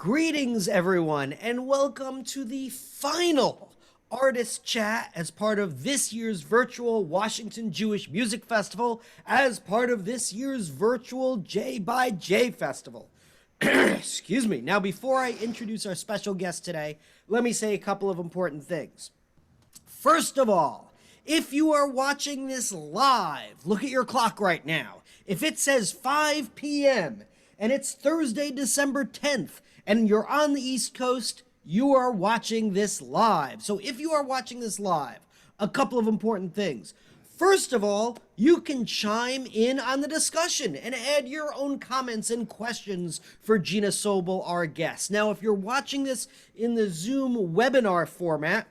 Greetings, everyone, and welcome to the final Artist Chat as part of this year's virtual Washington Jewish Music Festival, as part of this year's virtual J by J Festival. Excuse me. Now, before I introduce our special guest today, let me say a couple of important things. First of all, if you are watching this live, look at your clock right now. If it says 5 p.m. and it's Thursday, December 10th, and you're on the East Coast, you are watching this live. So if you are watching this live, a couple of important things. First of all, you can chime in on the discussion and add your own comments and questions for Gina Sobel, our guest. Now, if you're watching this in the Zoom webinar format,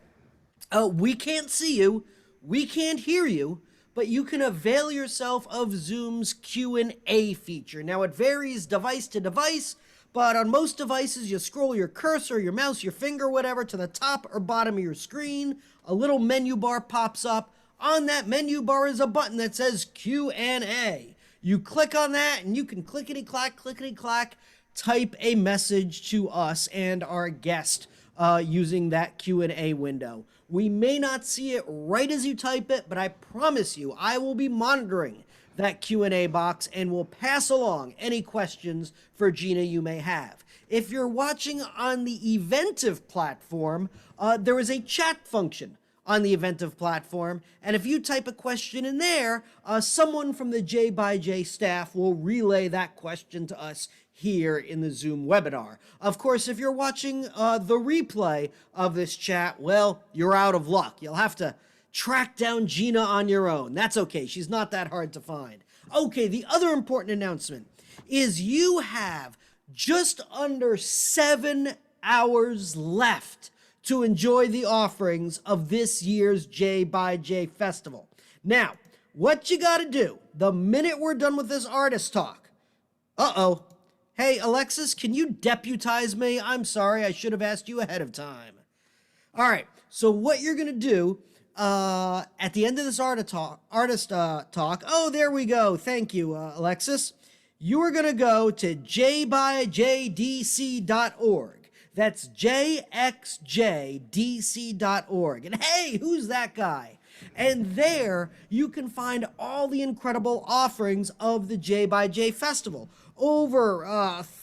we can't see you, we can't hear you, but you can avail yourself of Zoom's Q&A feature. Now, it varies device to device, but on most devices, you scroll your cursor, your mouse, your finger, whatever, to the top or bottom of your screen. A little menu bar pops up. On that menu bar is a button that says Q&A. You click on that, and you can clickety-clack, type a message to us and our guest using that Q&A window. We may not see it right as you type it, but I promise you, I will be monitoring that Q&A box and will pass along any questions for Gina you may have. If you're watching on the Eventive platform, there is a chat function on the Eventive platform, and if you type a question in there, someone from the J by J staff will relay that question to us here in the Zoom webinar. Of course, if you're watching the replay of this chat, well, you're out of luck. You'll have to track down Gina on your own. That's okay. She's not that hard to find. Okay, the other important announcement is you have just under 7 hours left to enjoy the offerings of this year's J by J Festival. Now, what you gotta do, the minute we're done with this artist talk, hey, Alexis, can you deputize me? I'm sorry, I should have asked you ahead of time. All right, so what you're gonna do at the end of this artist talk, oh, there we go. Thank you, Alexis. You are gonna go to jbyjdc.org. That's jxjdc.org. And hey, who's that guy? And there you can find all the incredible offerings of the J by J Festival. Over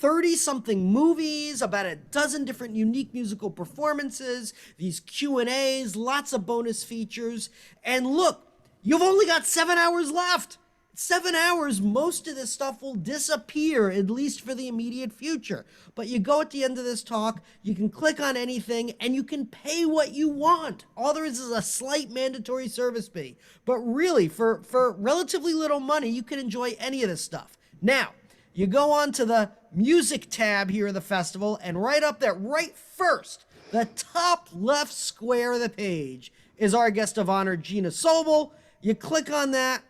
30-something movies, about a dozen different unique musical performances, these Q&As, lots of bonus features. And look, you've only got 7 hours left. 7 hours, most of this stuff will disappear, at least for the immediate future. But you go at the end of this talk, you can click on anything, and you can pay what you want. All there is a slight mandatory service fee. But really, for relatively little money, you can enjoy any of this stuff. Now, you go on to the music tab here of the festival, and right up there, right first, the top left square of the page is our guest of honor, Gina Sobel. You click on that.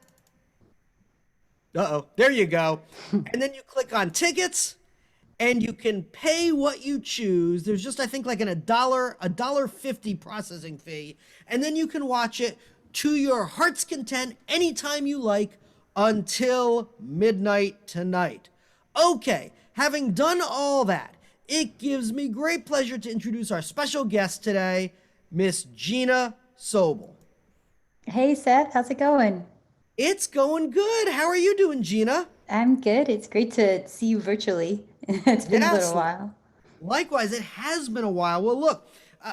There you go. And then you click on tickets, and you can pay what you choose. There's just, I think, like a $1.50 processing fee. And then you can watch it to your heart's content anytime you like until midnight tonight. Okay, having done all that, it gives me great pleasure to introduce our special guest today, Miss Gina Sobel. Hey, Seth, how's it going? It's going good. How are you doing, Gina? I'm good. It's great to see you virtually. It's been a Yes, little while. likewise, it has been a while. Well, look,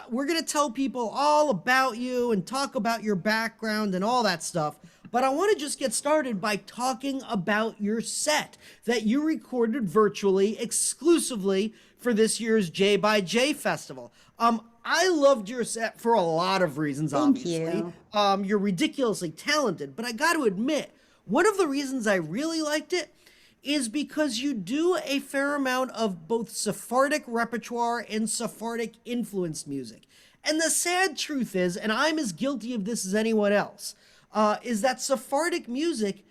we're going to tell people all about you and talk about your background and all that stuff. But I want to just get started by talking about your set that you recorded virtually exclusively for this year's J by J Festival. I loved your set for a lot of reasons, Thank obviously. you. You're ridiculously talented, but I got to admit, one of the reasons I really liked it is because you do a fair amount of both Sephardic repertoire and Sephardic influenced music. And the sad truth is, and I'm as guilty of this as anyone else, is that Sephardic music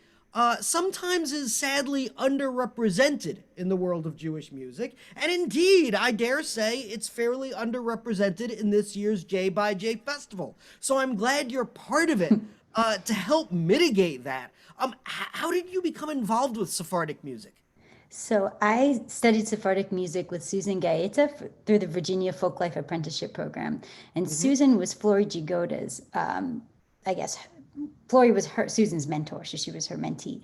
sometimes is sadly underrepresented in the world of Jewish music. And indeed, I dare say it's fairly underrepresented in this year's J by J Festival. So I'm glad you're part of it to help mitigate that. How did you become involved with Sephardic music? So I studied Sephardic music with Susan Gaeta through the Virginia Folklife Apprenticeship Program, and Hmm. Susan was Flory Gigoda's. I guess Flory was her Susan's mentor, so she was her mentee.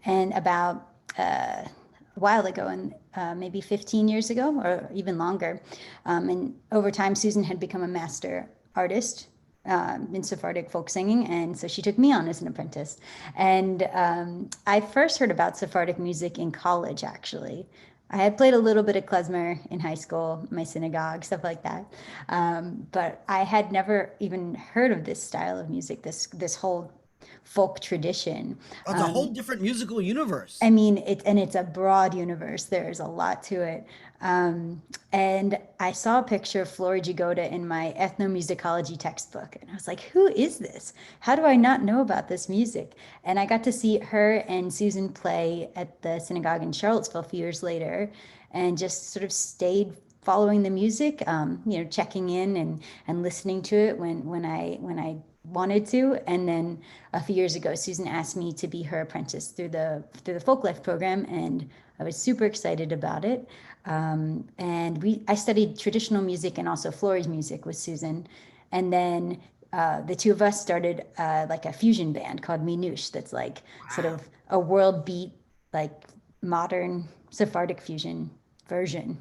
And about a while ago, and maybe 15 years ago, or even longer, and over time, Susan had become a master artist in Sephardic folk singing, and so she took me on as an apprentice. And I first heard about Sephardic music in college, actually. I had played a little bit of klezmer in high school, my synagogue, stuff like that, but I had never even heard of this style of music, this whole folk tradition. Oh, it's a whole different musical I universe. mean, it's a broad universe. There's a lot to it. And I saw a picture of Flora Jagoda in my ethnomusicology textbook, and I was like, "Who is this? How do I not know about this music?" And I got to see her and Susan play at the synagogue in Charlottesville a few years later, and just sort of stayed following the music, checking in and listening to it when I wanted to. And then a few years ago, Susan asked me to be her apprentice through the Folk Life program, and I was super excited about it. And I studied traditional music and also Flory's music with Susan, and then the two of us started like a fusion band called Minouche. That's like sort Wow. of a world beat, like modern Sephardic fusion version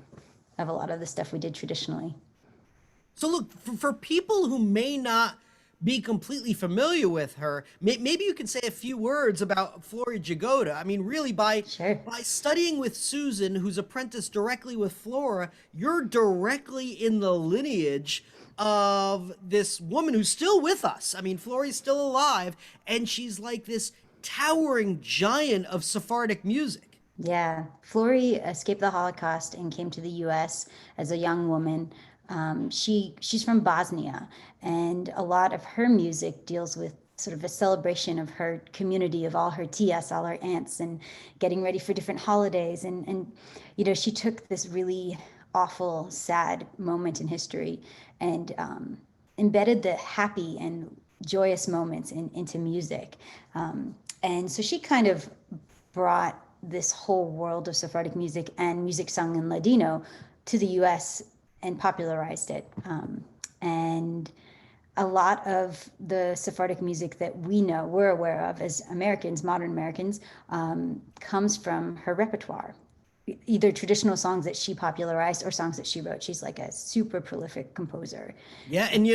of a lot of the stuff we did traditionally. So look, for people who may not be completely familiar with her, maybe you can say a few words about Flora Jagoda. I mean, really, Sure. by studying with Susan, who's apprenticed directly with Flora, you're directly in the lineage of this woman who's still with us. I mean, Flory's still alive, and she's like this towering giant of Sephardic music. Yeah, Flory escaped the Holocaust and came to the U.S. as a young woman. She's from Bosnia, and a lot of her music deals with sort of a celebration of her community, of all her tias, all her aunts, and getting ready for different holidays. And she took this really awful, sad moment in history and embedded the happy and joyous moments into music. And so she kind of brought this whole world of Sephardic music and music sung in Ladino to the US and popularized it. And a lot of the Sephardic music that we're aware of as Americans, modern Americans, comes from her repertoire. Either traditional songs that she popularized or songs that she wrote. She's like a super prolific composer. Yeah, and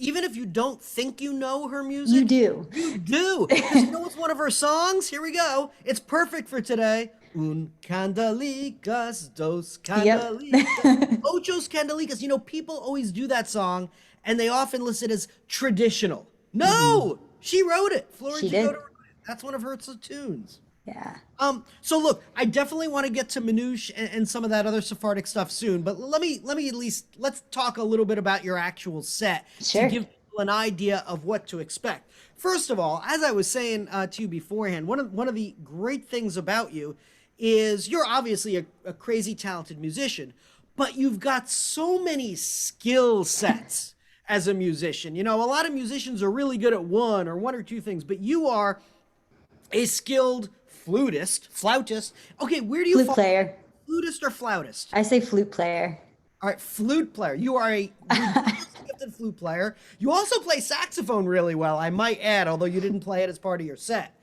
even if you don't think you know her You music, do. you do. Because you know what's one of her songs? Here we go. It's perfect for today. Un candelicas, dos Yep. candelicas, ochos candelicas. People always do that song, and they often list it as traditional. Hmm. No, she wrote it. Flora She Jagoda did. wrote it. That's one of her tunes. Yeah. So look, I definitely want to get to Manouche and some of that other Sephardic stuff soon, but let me at least let's talk a little bit about your actual set to Sure. give people an idea of what to expect. First of all, as I was saying to you beforehand, one of the great things about you is you're obviously a crazy talented musician, but you've got so many skill sets as a musician. A lot of musicians are really good at one or two things, but you are a skilled flautist. Okay, where do you Flute fall? player. Flutist or flautist? I say flute player. All right, flute player. You are a ridiculously gifted flute player. You also play saxophone really well, I might add, although you didn't play it as part of your set.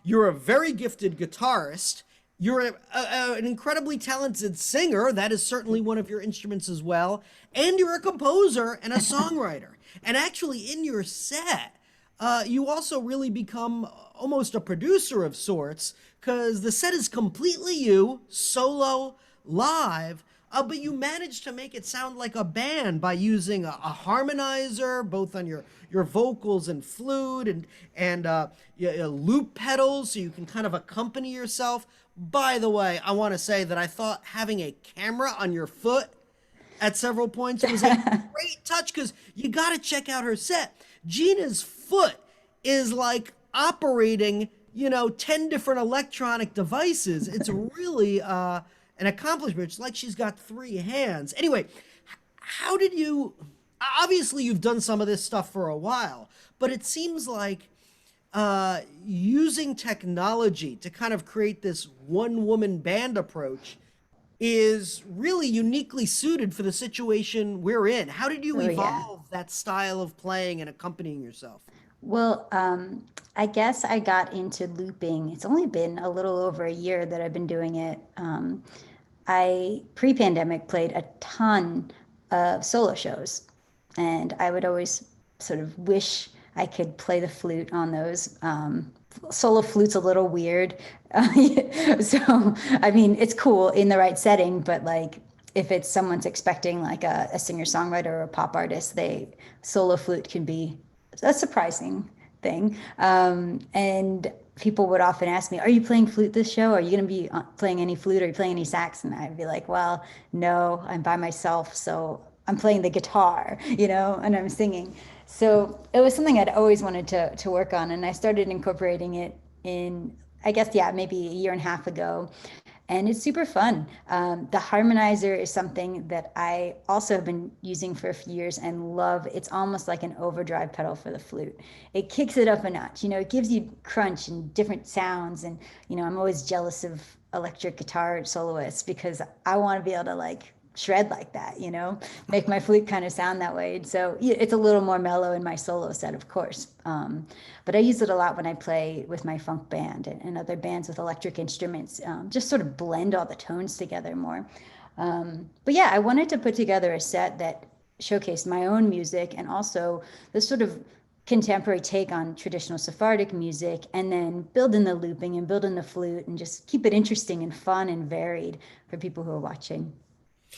You're a very gifted guitarist. You're an incredibly talented singer. That is certainly one of your instruments as well. And you're a composer and a songwriter. And actually, in your set, you also really become almost a producer of sorts because the set is completely you, solo, live. But you managed to make it sound like a band by using a harmonizer, both on your vocals and flute, and loop pedals, so you can kind of accompany yourself. By the way, I want to say that I thought having a camera on your foot at several points was a great touch because you got to check out her set. Gina's foot is like operating, 10 different electronic devices. It's really an accomplishment. It's like she's got three hands. Anyway, how did you? Obviously, you've done some of this stuff for a while, but it seems like using technology to kind of create this one woman band approach is really uniquely suited for the situation we're in. How did you Oh yeah. evolve that style of playing and accompanying yourself? Well, I guess I got into looping. It's only been a little over a year that I've been doing it. I pre-pandemic played a ton of solo shows, and I would always sort of wish I could play the flute on those. Solo flute's a little weird, so I mean it's cool in the right setting, but like if it's someone's expecting like a singer-songwriter or a pop artist, they solo flute can be a surprising thing. And people would often ask me, "Are you playing flute this show? Are you going to be playing any flute? Are you playing any sax?" And I'd be like, "Well, no, I'm by myself, so I'm playing the guitar, and I'm singing." So it was something I'd always wanted to work on, and I started incorporating it in, I guess, yeah, maybe a year and a half ago, and it's super fun. The harmonizer is something that I also have been using for a few years and love. It's almost like an overdrive pedal for the flute. It kicks it up a notch. It gives you crunch and different sounds. And I'm always jealous of electric guitar soloists because I want to be able to like shred like that, make my flute kind of sound that way. So yeah, it's a little more mellow in my solo set, of course. But I use it a lot when I play with my funk band and other bands with electric instruments, just sort of blend all the tones together more. But yeah, I wanted to put together a set that showcased my own music and also this sort of contemporary take on traditional Sephardic music, and then build in the looping and build in the flute and just keep it interesting and fun and varied for people who are watching.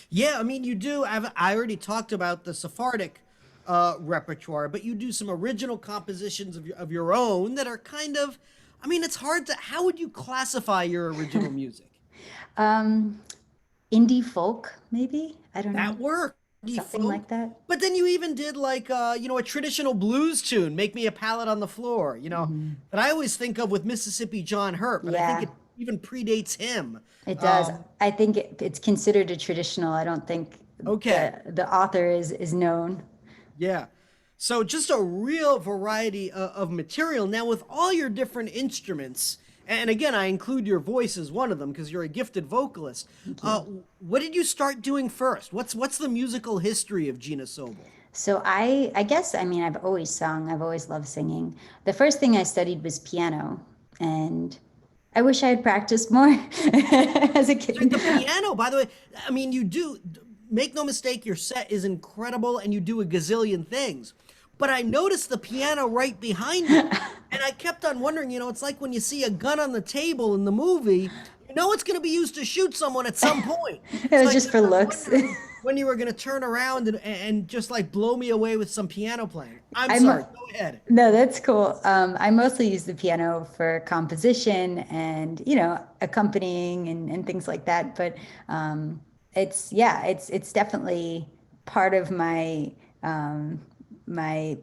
Yeah, I mean, you do. I already talked about the Sephardic repertoire, but you do some original compositions of your own that are kind of, I mean, it's hard to, how would you classify your original music? Um, Indie folk, maybe? I don't know. That work, indie Something like folk. that. But then you even did like, a traditional blues tune, "Make Me a Pallet on the Floor," that I always think of with Mississippi John Hurt, but I think Yeah, it even predates him. it does. Um, I think it's considered a traditional. I don't think okay. the author is known. Yeah. So just a real variety of material. Now, with all your different instruments, and again, I include your voice as one of them because you're a gifted vocalist. Thank you. What did you start doing first? What's the musical history of Gina Sobel? So I guess I mean I've always sung. I've always loved singing. The first thing I studied was piano, and I wish I had practiced more as a kid. The piano, by the way, I mean, you do, make no mistake, your set is incredible and you do a gazillion things. But I noticed the piano right behind you. And I kept on wondering, it's like when you see a gun on the table in the movie, you know it's going to be used to shoot someone at some point. It So was I just kept for on looks. wondering when you were going to turn around and just like blow me away with some piano playing. I'm I'm sorry, go ahead. No, that's cool. I mostly use the piano for composition and, accompanying and things like that. But it's definitely part of my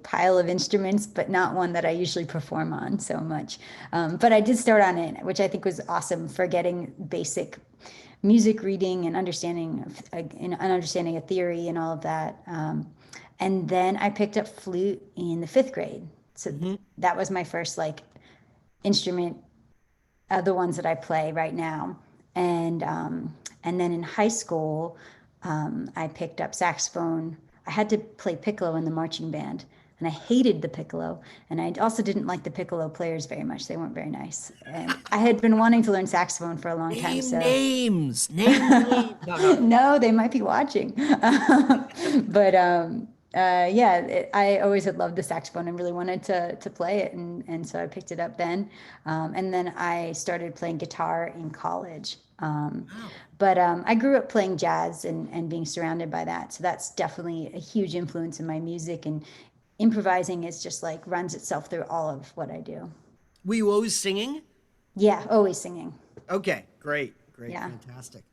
pile of instruments, but not one that I usually perform on so much. But I did start on it, which I think was awesome for getting basic music reading and understanding a theory and all of that. And then I picked up flute in the fifth grade. So Hmm. that was my first like instrument, the ones that I play right now. And then in high school, I picked up saxophone. I had to play piccolo in the marching band, and I hated the piccolo. And I also didn't like the piccolo players very much. They weren't very nice. And I had been wanting to learn saxophone for a long time, Name so names. Name names. No, no, no. no, they might be watching. But yeah, I always had loved the saxophone and really wanted to play it, and so I picked it up then, and then I started playing guitar in college. Wow. But I grew up playing jazz and being surrounded by that, so that's definitely a huge influence in my music. And improvising is just like runs itself through all of what I do. Were you always singing? Yeah, always singing. Okay, great, great, Yeah. fantastic.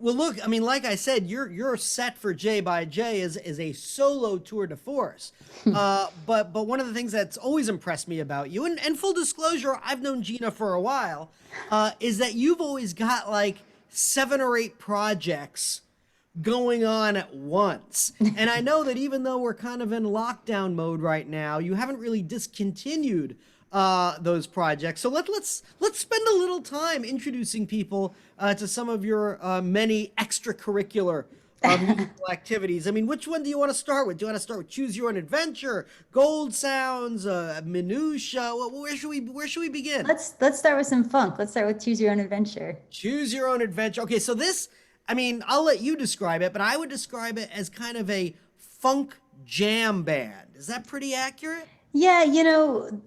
Well, look, I mean, like I said, you're set for J by J is a solo tour de force. But one of the things that's always impressed me about you, and full disclosure, I've known Gina for a while, is that you've always got like 7 or 8 projects going on at once. And I know that even though we're kind of in lockdown mode right now, you haven't really discontinued those projects. So let's spend a little time introducing people to some of your many extracurricular musical activities. I mean, which one do you want to start with? Do you want to start with Choose Your Own Adventure, Gold Sounds, Minutia? Where should we begin? Let's start with some funk. Let's start with Choose Your Own Adventure. Choose Your Own Adventure. Okay, so this, I mean, I'll let you describe it, but I would describe it as kind of a funk jam band. Is that pretty accurate? Yeah,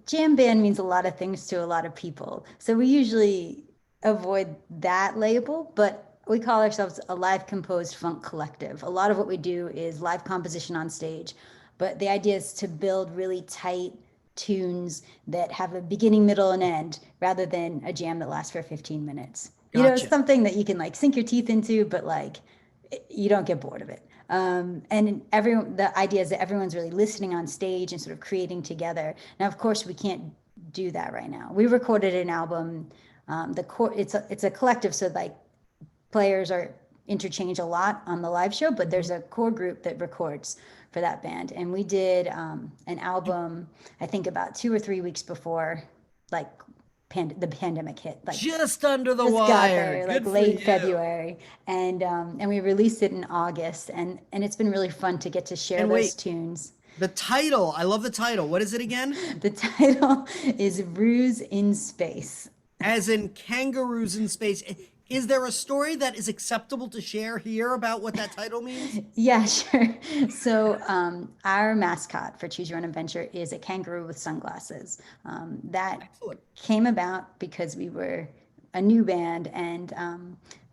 jam band means a lot of things to a lot of people. So we usually avoid that label, but we call ourselves a live composed funk collective. A lot of what we do is live composition on stage, but the idea is to build really tight tunes that have a beginning, middle, and end rather than a jam that lasts for 15 minutes. Gotcha. Something that you can like sink your teeth into, but like you don't get bored of it. And the idea is that everyone's really listening on stage and sort of creating together. Now, of course, we can't do that right now. We recorded an album. It's a collective, so like players are interchange a lot on the live show, but there's a core group that records for that band. And we did an album, I think about 2 or 3 weeks before, like the pandemic hit, like Just under the just got wire. there like Good for late you. February, and we released it in August, and it's been really fun to get to share And those wait, tunes. the title. I love the title. What is it again? The title is Ruse in Space. As in kangaroos in space. Is there a story that is acceptable to share here about what that title means? Yeah, sure. So our mascot for Choose Your Own Adventure is a kangaroo with sunglasses. That Excellent. came about because we were a new band and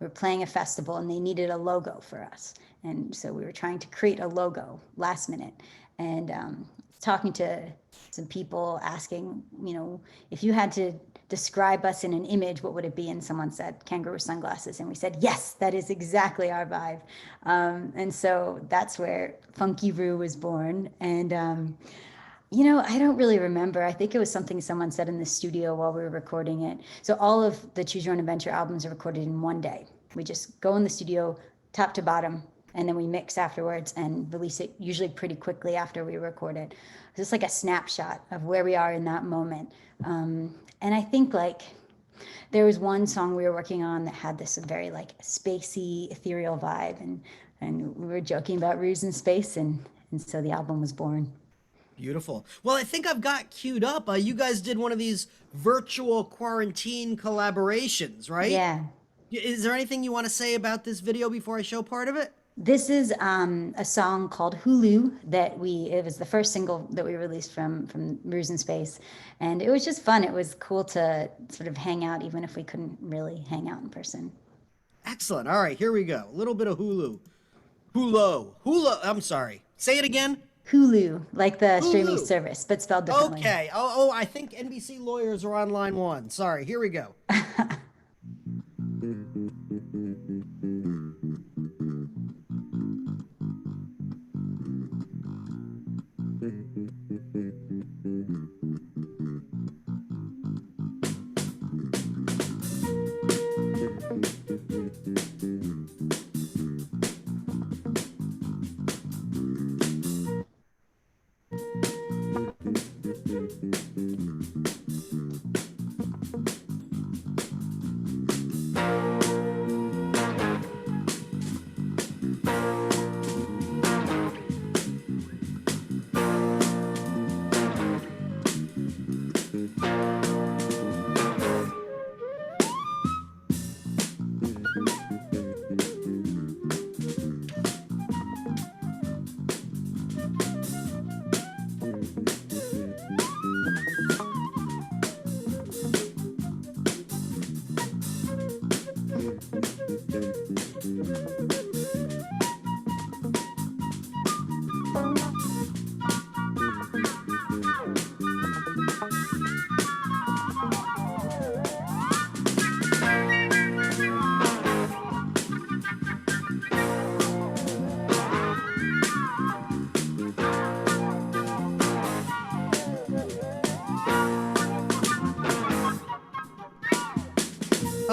we were playing a festival and they needed a logo for us. And so we were trying to create a logo last minute and talking to some people asking, if you had to describe us in an image, what would it be? And someone said kangaroo sunglasses. And we said, yes, that is exactly our vibe. And so that's where Funky Roo was born. And, I don't really remember. I think it was something someone said in the studio while we were recording it. So all of the Choose Your Own Adventure albums are recorded in one day. We just go in the studio, top to bottom, and then we mix afterwards and release it usually pretty quickly after we record it. It's just like a snapshot of where we are in that moment. And I think like there was one song we were working on that had this very like spacey, ethereal vibe, and we were joking about Ruse in space, and so the album was born. Beautiful. Well, I think I've got queued up. You guys did one of these virtual quarantine collaborations, right? Yeah. Is there anything you want to say about this video before I show part of it? This is a song called Hulu it was the first single that we released from Ruse in Space. And it was just fun. It was cool to sort of hang out, even if we couldn't really hang out in person. Excellent. All right, here we go. A little bit of Hulu. Hulu. I'm sorry. Say it again. Hulu, like the streaming Hulu. service, but spelled differently. Okay. Oh, I think NBC lawyers are on line one. Sorry. Here we go.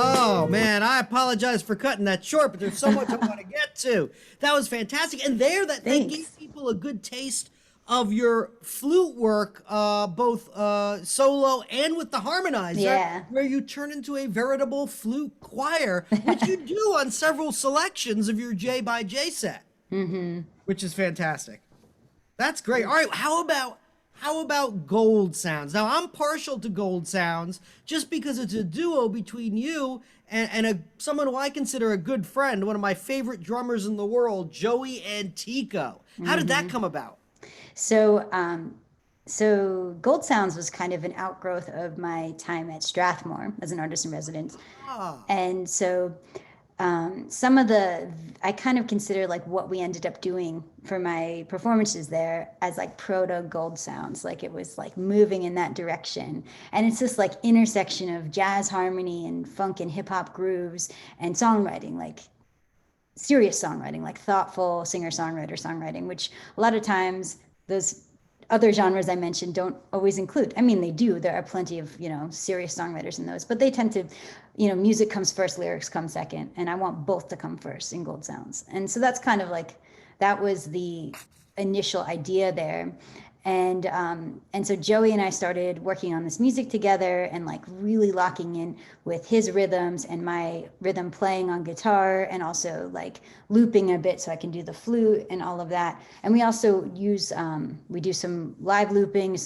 Oh man, I apologize for cutting that short, but there's so much I want to get to. That was fantastic, and that gave Thanks. people a good taste of your flute work, both solo and with the harmonizer, Yeah. where you turn into a veritable flute choir, which you do on several selections of your J by J set, which is fantastic. That's great. All right, how about Gold Sounds? Now I'm partial to Gold Sounds just because it's a duo between you and someone who I consider a good friend, one of my favorite drummers in the world, Joey Antico. How did that come about? So, so Gold Sounds was kind of an outgrowth of my time at Strathmore as an artist in residence. Ah, And so some of the, I kind of consider like what we ended up doing for my performances there as like proto Gold Sounds. Like it was like moving in that direction. And it's this like intersection of jazz harmony and funk and hip hop grooves and songwriting, like serious songwriting, like thoughtful singer-songwriter songwriting, which a lot of times those other genres I mentioned don't always include. I mean, they do. There are plenty of, serious songwriters in those, but they tend to, music comes first, lyrics come second. And I want both to come first in Gold Sounds. And so that's kind of like, that was the initial idea there. And so Joey and I started working on this music together and like really locking in with his rhythms and my rhythm playing on guitar and also like looping a bit so I can do the flute and all of that. And we also use we do some live looping.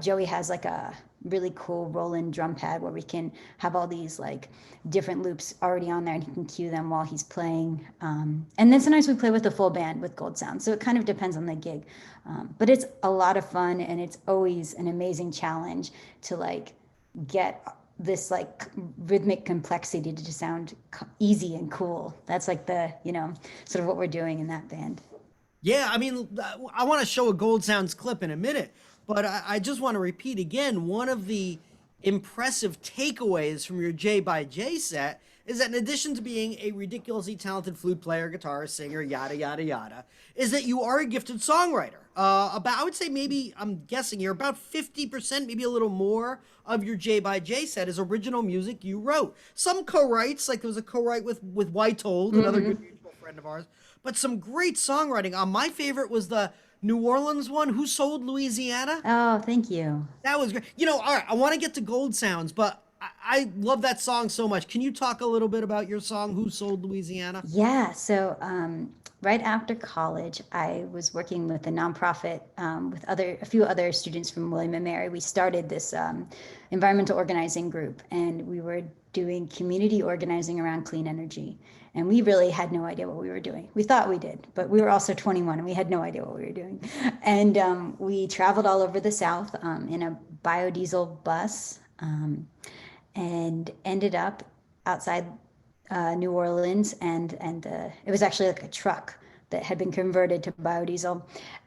Joey has like a really cool Roland drum pad where we can have all these like different loops already on there and he can cue them while he's playing. And then sometimes we play with the full band with Gold Sound. So it kind of depends on the gig. But it's a lot of fun and it's always an amazing challenge to like get this like rhythmic complexity to sound easy and cool. That's like the, sort of what we're doing in that band. yeah, I mean, I want to show a Gold Sounds clip in a minute, but I just want to repeat again, one of the impressive takeaways from your J by J set is that in addition to being a ridiculously talented flute player, guitarist, singer, yada, yada, yada, is that you are a gifted songwriter. I would say maybe, I'm guessing here, about 50%, maybe a little more of your J by J set is original music you wrote. Some co-writes, like there was a co-write with Whitetold, another good mutual friend of ours, but some great songwriting. My favorite was the New Orleans one, Who Sold Louisiana? Oh, thank you. That was great. All right, I want to get to Gold Sounds, but I love that song so much. Can you talk a little bit about your song, Who Sold Louisiana? Yeah, so right after college, I was working with a nonprofit with a few other students from William and Mary. We started this environmental organizing group, and we were doing community organizing around clean energy. And we really had no idea what we were doing. We thought we did, but we were also 21 and we had no idea what we were doing. And we traveled all over the South in a biodiesel bus and ended up outside New Orleans. And it was actually like a truck that had been converted to biodiesel.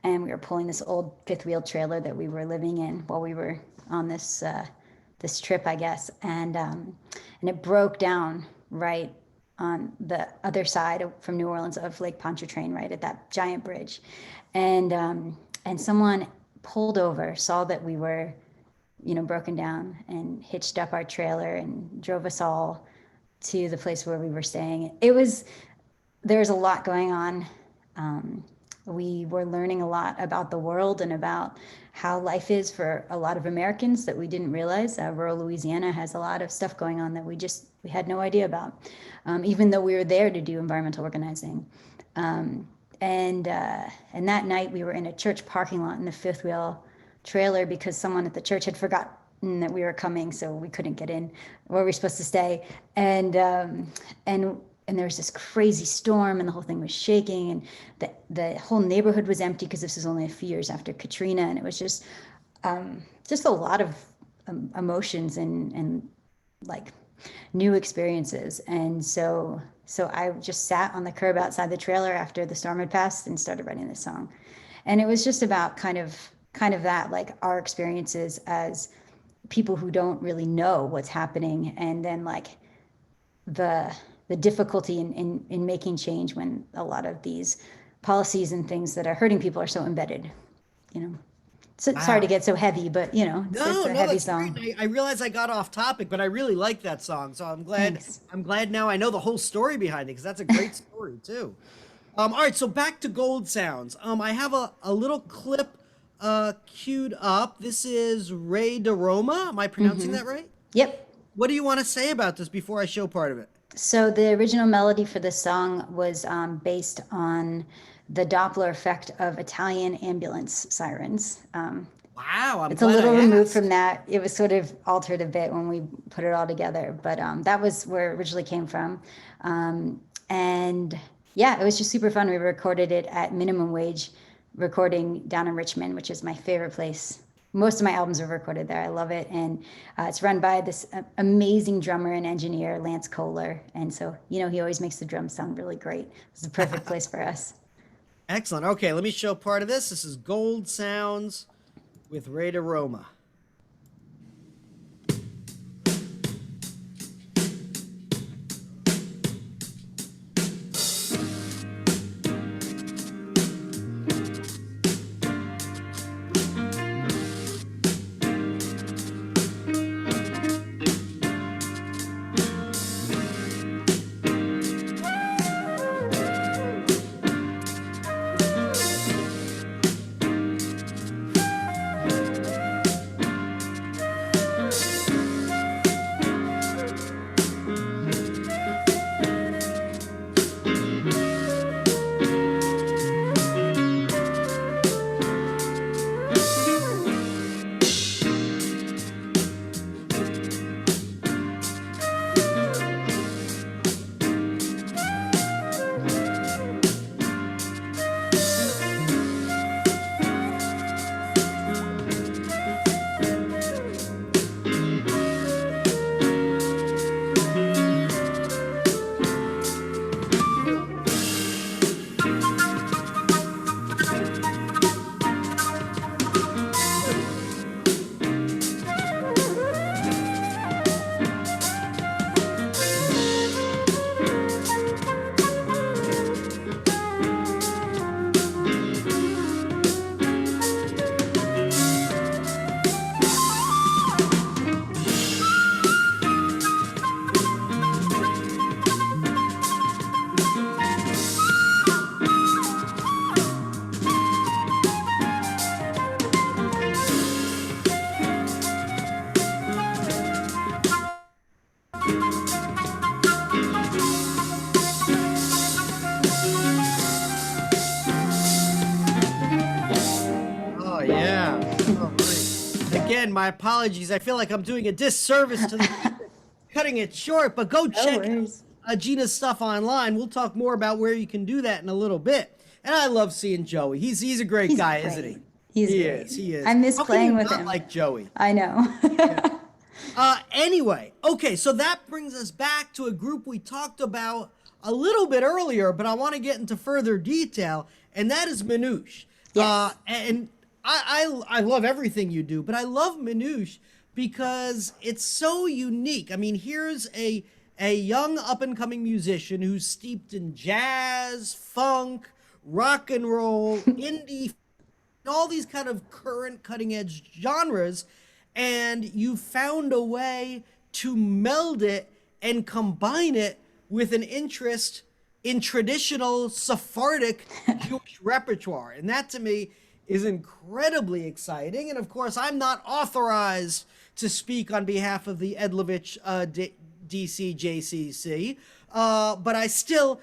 And we were pulling this old fifth wheel trailer that we were living in while we were on this trip, I guess. And it broke down right on the other side from New Orleans of Lake Pontchartrain, right at that giant bridge. And someone pulled over, saw that we were, broken down and hitched up our trailer and drove us all to the place where we were staying. There was a lot going on. We were learning a lot about the world and about how life is for a lot of Americans that we didn't realize. Rural Louisiana has a lot of stuff going on that we had no idea about, even though we were there to do environmental organizing. And that night we were in a church parking lot in the fifth wheel trailer because someone at the church had forgotten that we were coming, so we couldn't get in where we were supposed to stay. And there was this crazy storm and the whole thing was shaking and the whole neighborhood was empty because this was only a few years after Katrina, and it was just a lot of emotions and like new experiences. And so I just sat on the curb outside the trailer after the storm had passed and started writing this song. And it was just about kind of that, like our experiences as people who don't really know what's happening, and then like the difficulty in making change when a lot of these policies and things that are hurting people are so embedded, So, sorry to Wow. get so heavy, but it's No, a no, heavy that's song. great. I realize I got off topic, but I really like that song. So I'm glad. Thanks. I'm glad now I know the whole story behind it because that's a great story too. All right, so back to Gold Sounds. I have a little clip queued up. This is Ray DeRoma. Am I pronouncing that right? Yep. What do you want to say about this before I show part of it? So the original melody for this song was based on the Doppler effect of Italian ambulance sirens. Wow, I'm It's a glad I little removed from asked. that. It was sort of altered a bit when we put it all together, but that was where it originally came from. And yeah, it was just super fun. We recorded it at minimum wage recording down in Richmond, which is my favorite place. Most of my albums are recorded there. I love it. And it's run by this amazing drummer and engineer, Lance Kohler. And so, he always makes the drums sound really great. It's a perfect place for us. Excellent. Okay, let me show part of this. This is Gold Sounds with Ray DeRoma. Oh, yeah. All right. Again, my apologies. I feel like I'm doing a disservice to the music, cutting it short, but go No check out worries. Gina's stuff online. We'll talk more about where you can do that in a little bit. And I love seeing Joey. He's a great He's guy, isn't great. he? He's He great. is. He is. I miss How can you playing with not him. like Joey? I know. Anyway, okay, so that brings us back to a group we talked about a little bit earlier, but I want to get into further detail, and that is Manouche. Yes. And I love everything you do, but I love Manouche because it's so unique. I mean, here's a young up and coming musician who's steeped in jazz, funk, rock and roll, indie, all these kind of current cutting edge genres, and you found a way to meld it and combine it with an interest in traditional Sephardic Jewish repertoire. And that to me is incredibly exciting. And of course, I'm not authorized to speak on behalf of the Edlovich DCJCC, but I still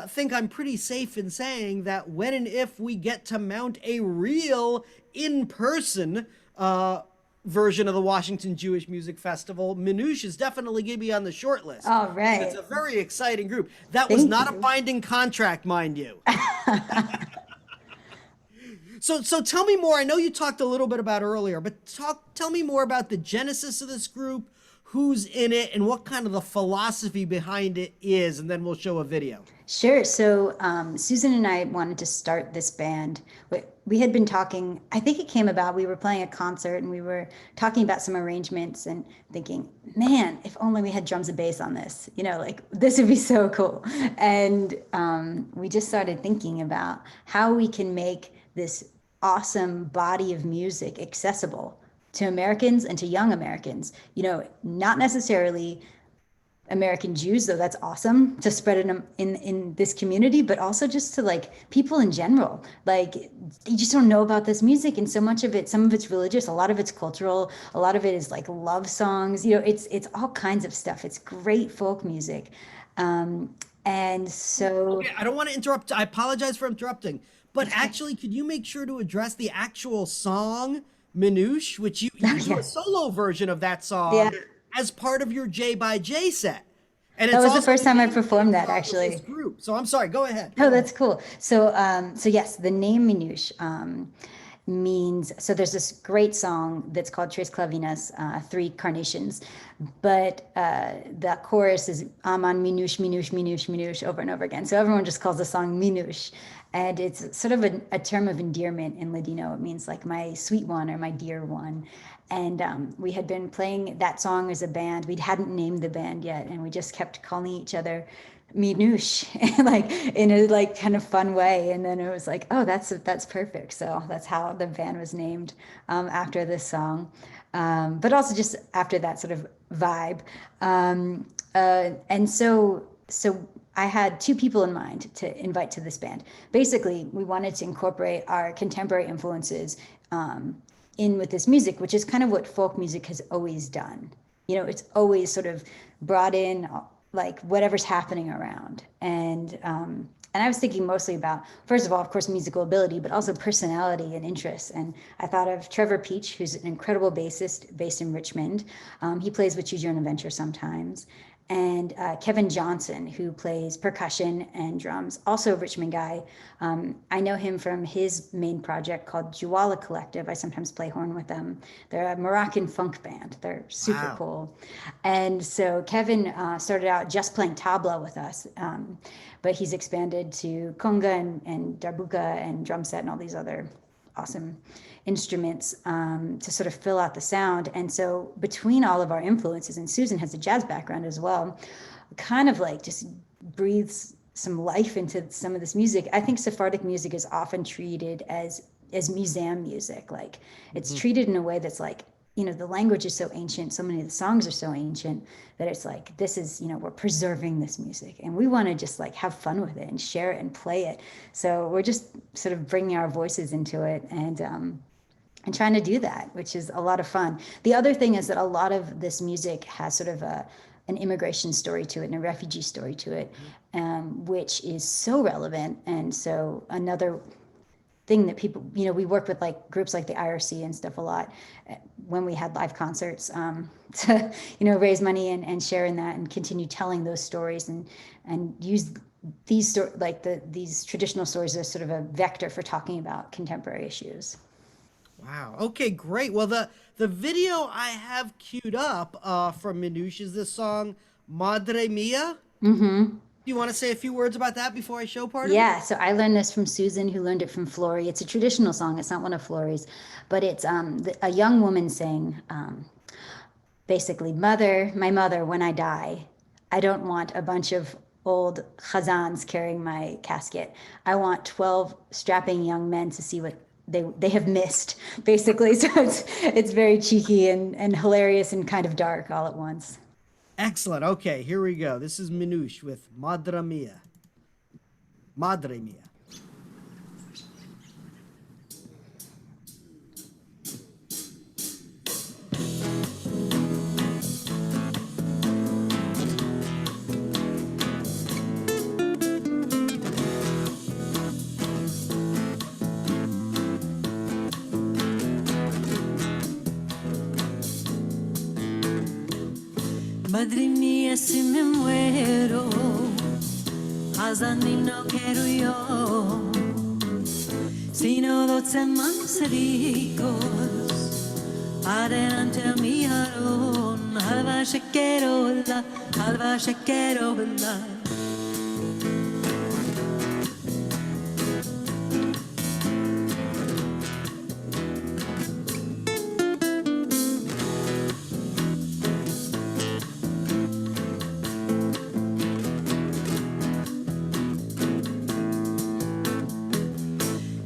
think I'm pretty safe in saying that when and if we get to mount a real in-person version of the Washington Jewish Music Festival, Manouche is definitely going to be on the short list. All It's right. a very exciting group. That was Thank not a you. binding contract, mind you. So tell me more. I know you talked a little bit about earlier, but tell me more about the genesis of this group, who's in it, and what kind of the philosophy behind it is, and then we'll show a video. Sure. So Susan and I wanted to start this band. We had been talking, I think it came about, we were playing a concert and we were talking about some arrangements and thinking, man, if only we had drums and bass on this, like this would be so cool. And we just started thinking about how we can make this awesome body of music accessible to Americans and to young Americans, not necessarily American Jews, though that's awesome to spread it in this community, but also just to like people in general. Like you just don't know about this music, and so much of it, some of it's religious, a lot of it's cultural, a lot of it is like love songs. You know, it's all kinds of stuff. It's great folk music, and so Okay, I don't want to interrupt. I apologize for interrupting, but actually, could you make sure to address the actual song Minouche, which you do a yeah, solo version of that yeah. song as part of your J by J set, and That it's was the also first the time I name of performed that, this actually. group. So I'm sorry. Go ahead. Oh, Go ahead. that's cool. So yes, the name Minouche means, so there's this great song that's called Tres Clavinas, Three Carnations, but the chorus is Aman Minouche, Minouche, Minouche, Minouche over and over again. So everyone just calls the song Minouche. And it's sort of a term of endearment in Ladino. It means like my sweet one or my dear one. And we had been playing that song as a band. We hadn't named the band yet, and we just kept calling each other Minouche, like in a like kind of fun way. And then it was like, oh, that's perfect. So that's how the band was named after this song, but also just after that sort of vibe. And so I had two people in mind to invite to this band. Basically, we wanted to incorporate our contemporary influences in with this music, which is kind of what folk music has always done. You know, it's always sort of brought in like whatever's happening around. And I was thinking mostly about, first of all, of course, musical ability, but also personality and interests. And I thought of Trevor Peach, who's an incredible bassist based in Richmond. He plays with Choose Your Own Adventure sometimes. And Kevin Johnson, who plays percussion and drums, also a Richmond guy. I know him from his main project called Juwala Collective. I sometimes play horn with them. They're a Moroccan funk band. They're super Wow. cool. And so Kevin started out just playing tabla with us, but he's expanded to conga and darbuka and drum set and all these other awesome instruments to sort of fill out the sound. And so between all of our influences, and Susan has a jazz background as well, kind of like just breathes some life into some of this music. I think Sephardic music is often treated as museum music. Like it's treated in a way that's like, you know, the language is so ancient, so many of the songs are so ancient that it's like, this is, you know, we're preserving this music and we want to just like have fun with it and share it and play it. So we're just sort of bringing our voices into it and trying to do that, which is a lot of fun. The other thing is that a lot of this music has sort of an immigration story to it and a refugee story to it, which is so relevant. And so another thing that people, you know, we work with like groups like the IRC and stuff a lot when we had live concerts to, you know, raise money and share in that and continue telling those stories and use these these traditional stories as sort of a vector for talking about contemporary issues. Wow. Okay, great. Well, the video I have queued up from Minouche is this song Madre Mia. Do you want to say a few words about that before I show part of it? Yeah, so I learned this from Susan, who learned it from Flory. It's a traditional song. It's not one of Flory's, but it's a young woman saying, basically, mother, my mother, when I die, I don't want a bunch of old chazans carrying my casket. I want 12 strapping young men to see what they have missed, basically. So it's very cheeky and hilarious and kind of dark all at once. Excellent. Okay, here we go. This is Minouche with Madre Mia. Madre Mia. Madre mía, si me muero, Hazani no quiero yo, sino 12 manceritos, adelante a mi jarón, halva shakerola, halva shakerola.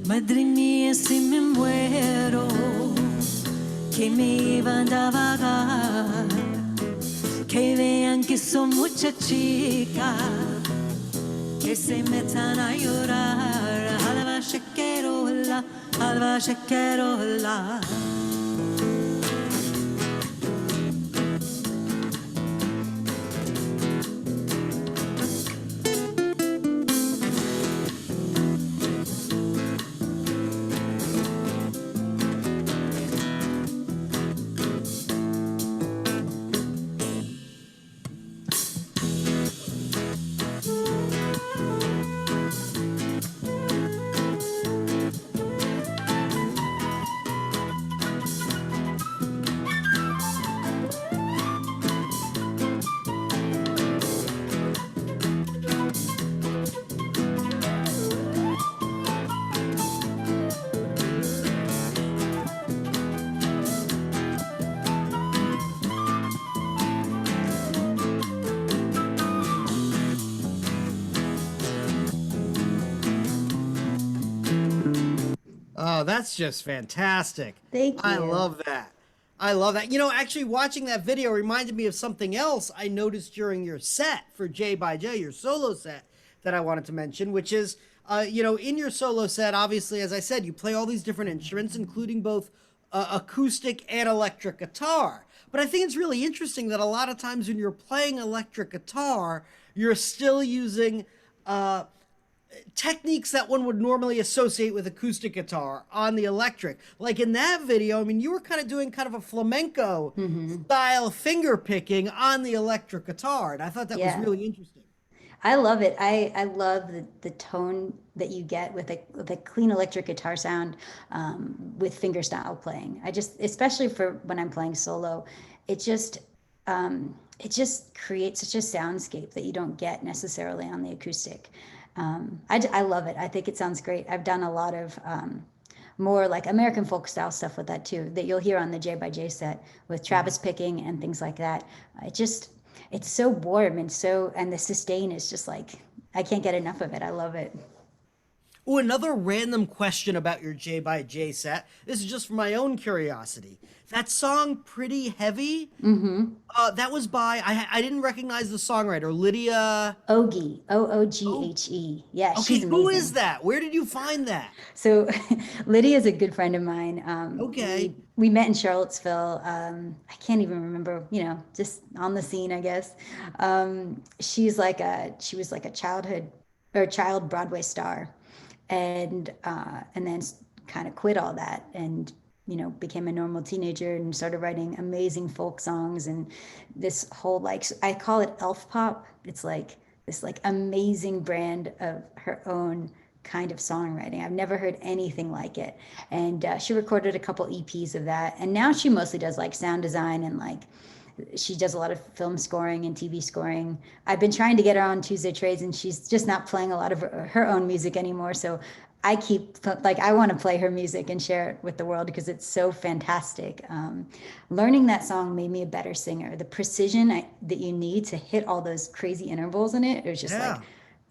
Madre mía, si me muero, que me iban a vagar, que vean que son muchas chicas que se metan a llorar. Halva shakerola, halva shakerola. Oh, that's just fantastic. Thank I you. love that. I love that. Actually, watching that video reminded me of something else I noticed during your set for J by J, your solo set that I wanted to mention, which is, in your solo set, obviously, as I said, you play all these different instruments, including both acoustic and electric guitar. But I think it's really interesting that a lot of times when you're playing electric guitar, you're still using techniques that one would normally associate with acoustic guitar on the electric. Like in that video, I mean, you were kind of doing kind of a flamenco style finger picking on the electric guitar. And I thought that was Yeah. really interesting. I love it. I love the tone that you get with a clean electric guitar sound with fingerstyle playing. I just, especially for when I'm playing solo, it just creates such a soundscape that you don't get necessarily on the acoustic. I love it. I think it sounds great. I've done a lot of more like American folk style stuff with that too, that you'll hear on the J by J set with Travis picking and things like that. It's so warm and the sustain is just like, I can't get enough of it. I love it. Oh, another random question about your J by J set. This is just for my own curiosity. That song, Pretty Heavy, that was by, I didn't recognize the songwriter, Lydia. Ogie, Oh, Ooghe. Yeah, okay, she's who is amazing. that? Where did you find that? So Lydia is a good friend of mine. Okay. We met in Charlottesville. I can't even remember, just on the scene, I guess. She was like a childhood or child Broadway star, and then kind of quit all that and became a normal teenager and started writing amazing folk songs and this whole like I call it elf pop. It's like this like amazing brand of her own kind of songwriting. I've never heard anything like it. And she recorded a couple EPs of that. And now she mostly does like sound design and like she does a lot of film scoring and TV scoring. I've been trying to get her on Tuesday Trades and she's just not playing a lot of her own music anymore. So I keep like I want to play her music and share it with the world because it's so fantastic. Learning that song made me a better singer. The precision that you need to hit all those crazy intervals in it, Yeah.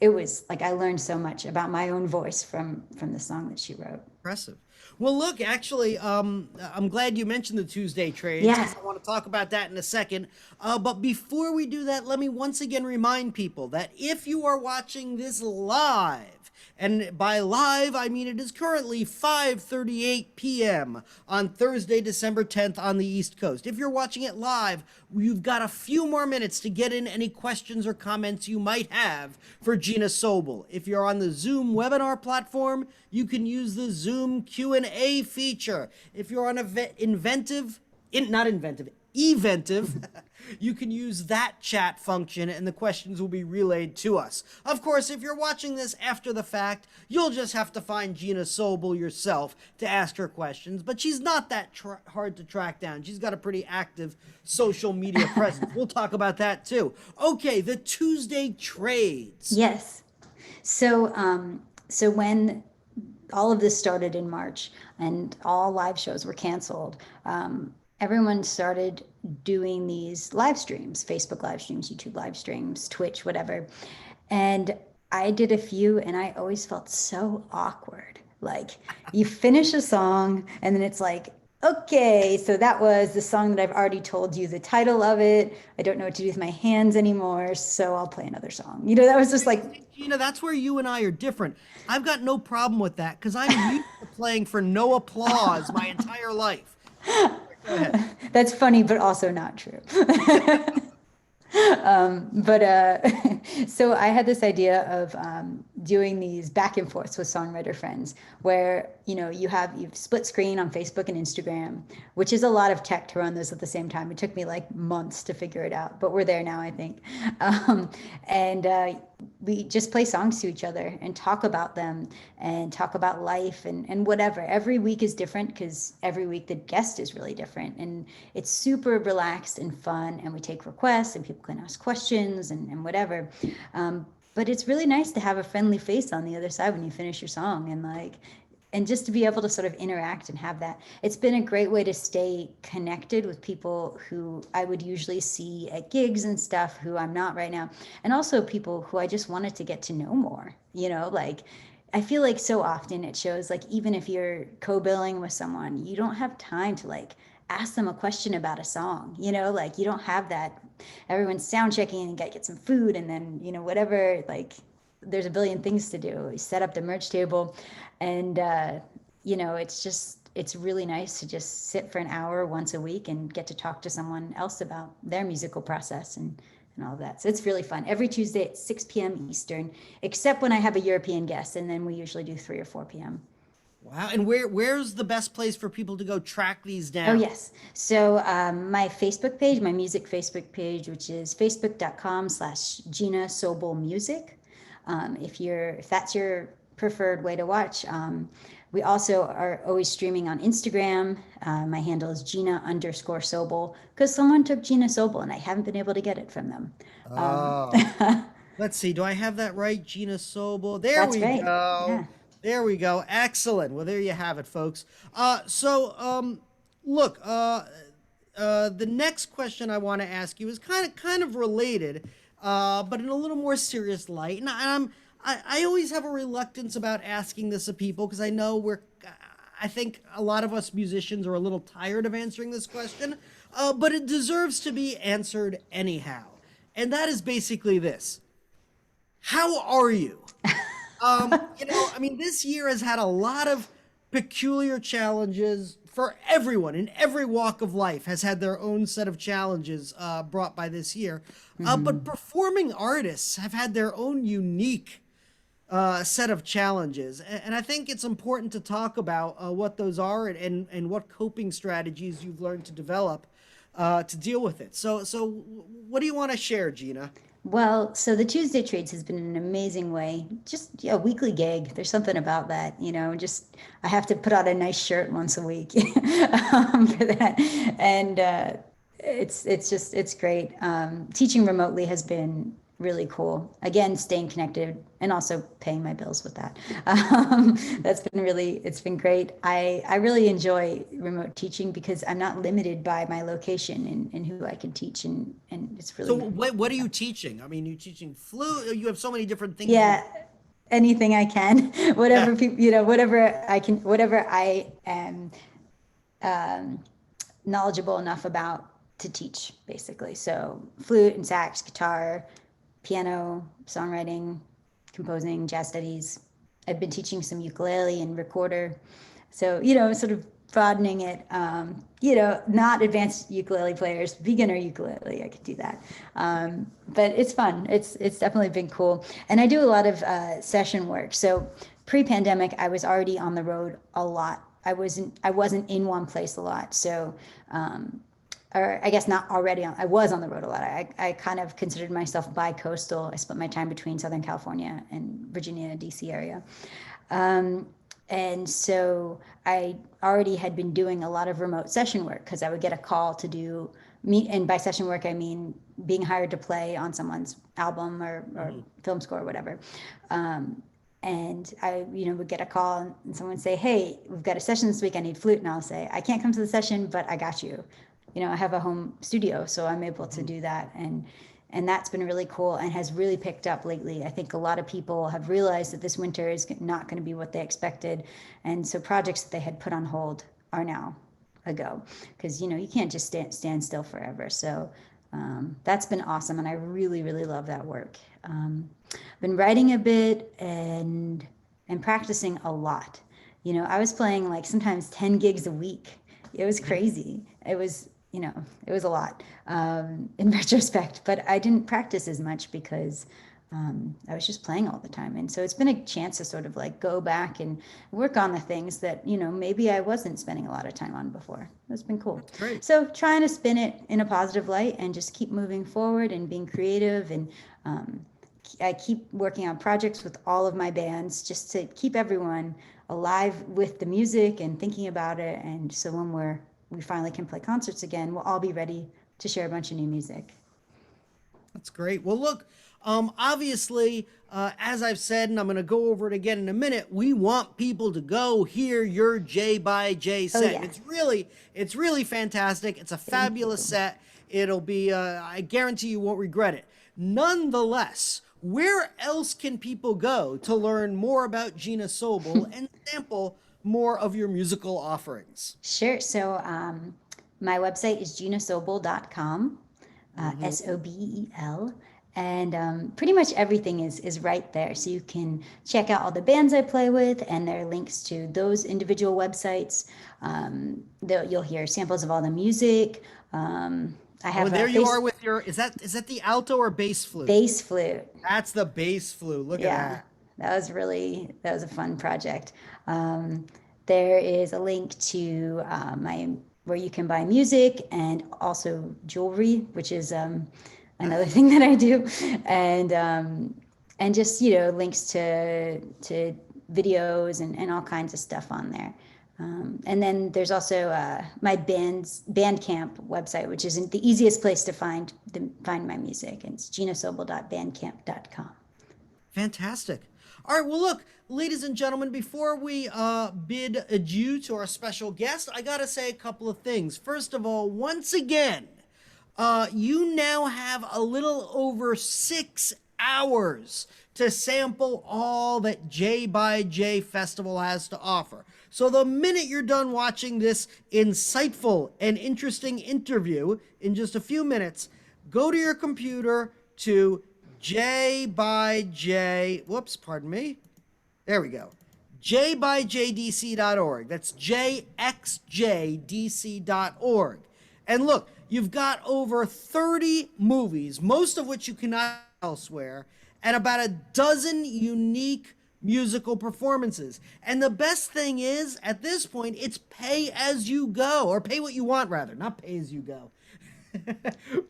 it was like I learned so much about my own voice from the song that she wrote. Impressive. Well, look, actually, I'm glad you mentioned the Tuesday trades Yeah. because I want to talk about that in a second. But before we do that, let me once again remind people that if you are watching this live, and by live, I mean it is currently 5:38 p.m. on Thursday, December 10th on the East Coast. If you're watching it live, you've got a few more minutes to get in any questions or comments you might have for Gina Sobel. If you're on the Zoom webinar platform, you can use the Zoom Q&A feature. If you're on Eventive, you can use that chat function and the questions will be relayed to us. Of course, if you're watching this after the fact, you'll just have to find Gina Sobel yourself to ask her questions, but she's not that hard to track down. She's got a pretty active social media presence. We'll talk about that too. Okay, the Tuesday trades. Yes. So when all of this started in March and all live shows were canceled, everyone started doing these live streams, Facebook live streams, YouTube live streams, Twitch, whatever. And I did a few and I always felt so awkward. Like you finish a song and then it's like Okay, so that was the song that I've already told you the title of it. I don't know what to do with my hands anymore, so I'll play another song. That was just like, Gina, that's where you and I are different. I've got no problem with that because I'm used to playing for no applause my entire life. Go ahead. that's funny, but also not true. But so I had this idea of doing these back and forths with songwriter friends where you've split screen on Facebook and Instagram, which is a lot of tech to run those at the same time. It took me like months to figure it out, but we're there now, I think. And we just play songs to each other and talk about them and talk about life and whatever. Every week is different because every week the guest is really different. And it's super relaxed and fun. And we take requests and people can ask questions and whatever. But it's really nice to have a friendly face on the other side when you finish your song and just to be able to sort of interact and have that. It's been a great way to stay connected with people who I would usually see at gigs and stuff who I'm not right now. And also people who I just wanted to get to know more, like I feel like so often it shows like even if you're co-billing with someone, you don't have time to like ask them a question about a song, like you don't have that. Everyone's sound checking and get some food and then, whatever, like there's a billion things to do. We set up the merch table and it's really nice to just sit for an hour once a week and get to talk to someone else about their musical process and all of that. So it's really fun. Every Tuesday at 6 p.m. Eastern, except when I have a European guest, and then we usually do 3 or 4 p.m. Wow. And where's the best place for people to go track these Oh, down? yes. So my Facebook page, my music Facebook page, which is facebook.com/Gina Sobel Music. If that's your preferred way to watch. We also are always streaming on Instagram. My handle is Gina_Sobel because someone took Gina Sobel and I haven't been able to get it from them. Oh. Let's see. Do I have that right? Gina Sobel. There That's we right. go. Yeah. There we go. Excellent. Well, there you have it, folks. Look, the next question I want to ask you is kind of related, but in a little more serious light. And I always have a reluctance about asking this of people because I know I think a lot of us musicians are a little tired of answering this question, but it deserves to be answered anyhow. And that is basically this. How are you? I mean, this year has had a lot of peculiar challenges for everyone in every walk of life has had their own set of challenges brought by this year. But performing artists have had their own unique set of challenges. And I think it's important to talk about what those are and what coping strategies you've learned to develop to deal with it. So what do you want to share, Gina? Well, so the Tuesday Trades has been an amazing way. Just a weekly gig. There's something about that, just I have to put out a nice shirt once a week for that. And it's great. Teaching remotely has been really cool. Again, staying connected and also paying my bills with that. It's been great. I really enjoy remote teaching because I'm not limited by my location and who I can teach and it's So really, what are you teaching? I mean, you're teaching flute. You have so many different things. yeah, anything I can, Yeah. whatever people, whatever I am knowledgeable enough about to teach, basically. So flute and sax, guitar, piano, songwriting, composing, jazz studies. I've been teaching some ukulele and recorder. So, sort of broadening it, not advanced ukulele players, beginner ukulele, I could do that. But it's fun. It's definitely been cool. And I do a lot of session work. So pre-pandemic, I was already on the road a lot. I wasn't in one place a lot. So or I guess not already I was on the road a lot. I kind of considered myself bi-coastal. I split my time between Southern California and Virginia, DC area. And so I already had been doing a lot of remote session work because I would get a call to do meet, and by session work, I mean being hired to play on someone's album or film score or whatever. And I, would get a call and someone would say, "Hey, we've got a session this week. I need flute." And I'll say, "I can't come to the session, but I got you." I have a home studio, so I'm able to do that. And that's been really cool and has really picked up lately. I think a lot of people have realized that this winter is not going to be what they expected. And so projects that they had put on hold are now ago, because you can't just stand still forever. So that's been awesome, and I really, really love that work. I've been writing a bit and practicing a lot. I was playing like sometimes 10 gigs a week. It was crazy. It was a lot in retrospect, but I didn't practice as much because I was just playing all the time. And so it's been a chance to sort of like go back and work on the things that, maybe I wasn't spending a lot of time on before. It's been cool. Great. So trying to spin it in a positive light and just keep moving forward and being creative. And I keep working on projects with all of my bands just to keep everyone alive with the music and thinking about it. And so when we finally can play concerts again, we'll all be ready to share a bunch of new music. That's great. Well, look, obviously, as I've said, and I'm going to go over it again in a minute, we want people to go hear your J by J set. yeah. It's really fantastic. It's a fabulous set. It'll be, I guarantee you won't regret it. Nonetheless, where else can people go to learn more about Gina Sobel and sample more of your musical offerings? Sure. So my website is ginasobel.com, Sobel. And pretty much everything is right there. So you can check out all the bands I play with, and there are links to those individual websites. You'll hear samples of all the music. I have there you are with your, is that the alto or bass flute? Bass flute. That's the bass flute. Look at that. That was a fun project. There is a link to where you can buy music and also jewelry, which is another thing that I do, and just links to videos and all kinds of stuff on there. And then there's also my Bandcamp website, which is the easiest place to find my music. And it's ginasobel.bandcamp.com. Fantastic. All right. Well, look, ladies and gentlemen, before we bid adieu to our special guest, I got to say a couple of things. First of all, once again, you now have a little over 6 hours to sample all that J by J Festival has to offer. So the minute you're done watching this insightful and interesting interview in just a few minutes, go to your computer to J by J, whoops, pardon me. There we go. jbyjdc.org. That's jxjdc.org. And look, you've got over 30 movies, most of which you cannot elsewhere, and about a dozen unique musical performances. And the best thing is, at this point, it's pay as you go, or pay what you want, rather, not pay as you go.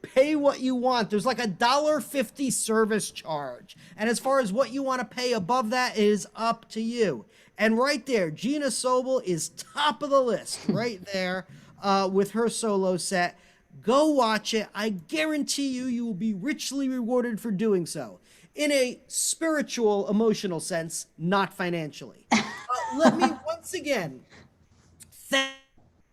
Pay what you want. There's like a $1.50 service charge. And as far as what you want to pay above that is up to you. And right there, Gina Sobel is top of the list right there with her solo set. Go watch it. I guarantee you will be richly rewarded for doing so. In a spiritual, emotional sense, not financially. Let me once again thank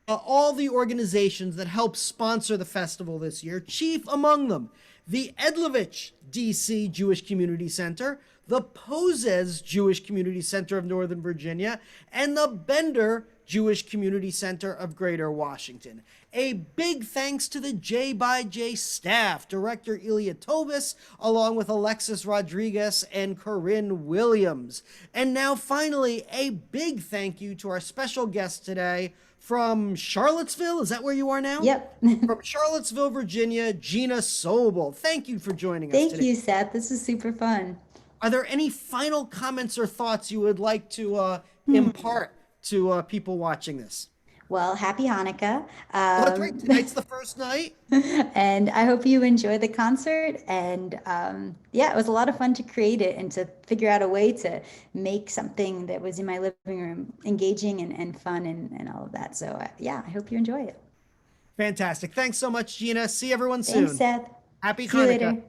all the organizations that helped sponsor the festival this year, chief among them, the Edlovich DC Jewish Community Center, the Poses Jewish Community Center of Northern Virginia, and the Bender Jewish Community Center of Greater Washington. A big thanks to the J by J staff, Director Ilya Tobis, along with Alexis Rodriguez and Corinne Williams. And now finally, a big thank you to our special guest today from Charlottesville. Is that where you are now? Yep. From Charlottesville, Virginia, Gina Sobel. Thank you for joining us today. Thank you, Seth. This is super fun. Are there any final comments or thoughts you would like to impart to people watching this? Well, happy Hanukkah. That's right. Tonight's the first night. And I hope you enjoy the concert. And it was a lot of fun to create it and to figure out a way to make something that was in my living room engaging and fun and all of that. So, I hope you enjoy it. Fantastic. Thanks so much, Gina. See everyone soon. Thanks, Seth. Happy See you Hanukkah. later.